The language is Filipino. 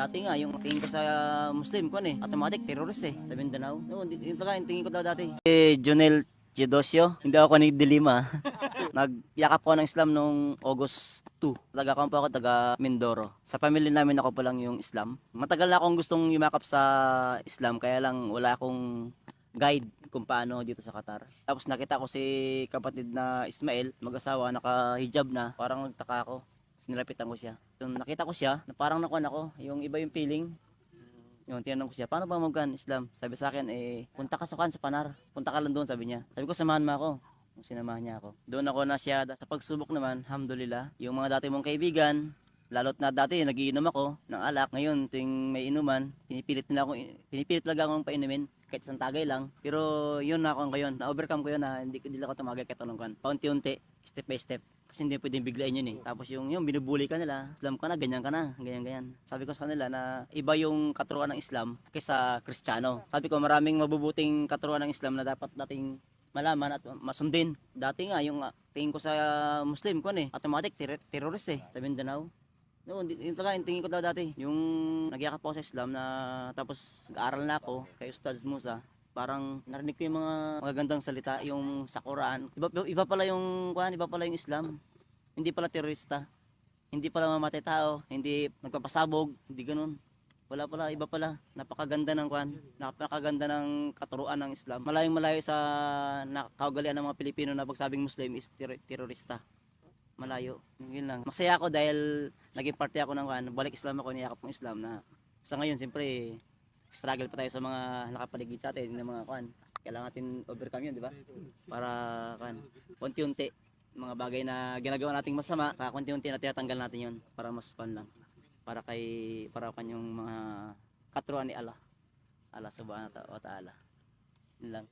Dati nga, yung tingin ko sa Muslim ko automatic terrorist sa Mindanao. No, yun talaga yung tingin ko daw dati. Jonel Chidosio, hindi ako nagdilima. Nagyakap ko ng Islam nung August 2. Taga-kampo ako, taga Mindoro. Sa pamilya namin ako pa lang yung Islam. Matagal na akong gustong yumakap sa Islam, kaya lang wala akong guide kung paano dito sa Qatar. Tapos nakita ko si kapatid na Ismail, mag-asawa, naka-hijab na. Parang nagtaka ako. Nilapitan ko siya. Yung nakita ko siya, na parang nakuha ako, yung iba yung feeling. Yung tinanong ko siya, paano ba Islam? Sabi sa akin, punta ka sa Panar. Punta ka lang doon, sabi niya. Sabi ko, samahan mo ako. Sinamahan niya ako. Doon ako nasyada. Sa pagsubok naman, alhamdulillah, yung mga dati mong kaibigan, lalo't na dati nagiinom ako ng alak. Ngayon, tuwing may inuman, pinipilit talaga akong painumin. Kahit isang tagay lang. Pero yun na ako ngayon. Na-overcome ko yun na hindi ko tumagay kahit anong kan. Paunti-unti, step by step. Kasi hindi pwedeng biglain yun Tapos yung binubuli ka nila, Islam ka na, ganyan. Sabi ko sa kanila na iba yung katuruan ng Islam kaysa Kristiyano. Sabi ko maraming mabubuting katuruan ng Islam na dapat nating malaman at masundin. Dati nga yung tingin ko sa Muslim ko automatic terrorist sa Mindanao. No, yun talaga yung tingin ko daw dati. Yung nagyakap ako sa Islam na tapos nag-aaral na ako kay Ustaz Musa. Parang narinig ko yung mga magagandang salita yung sa Quran. Iba pala yung iba pala yung Islam. Hindi pala terorista. Hindi pala mamatay tao, hindi nagpapasabog, hindi ganoon. Wala pala, iba pala. Napakaganda ng napakaganda ng katuruan ng Islam. Malayong malayo sa kaugalian ng mga Pilipino na pagsabing Muslim is terorista. Malayo. Yun lang. Masaya ako dahil naging parte ako ng balik Islam ako, niyakap ng Islam na sa ngayon siyempre struggle pa tayo sa mga nakapaligid sa atin ng mga kailangan natin overcome yun, di ba? Para unti-unti mga bagay na ginagawa nating masama, unti-unti na tinatanggal natin yun para mas fun lang. Para kanyang mga katuruan ni Allah. Allah subhanahu wa ta'ala. Yun lang.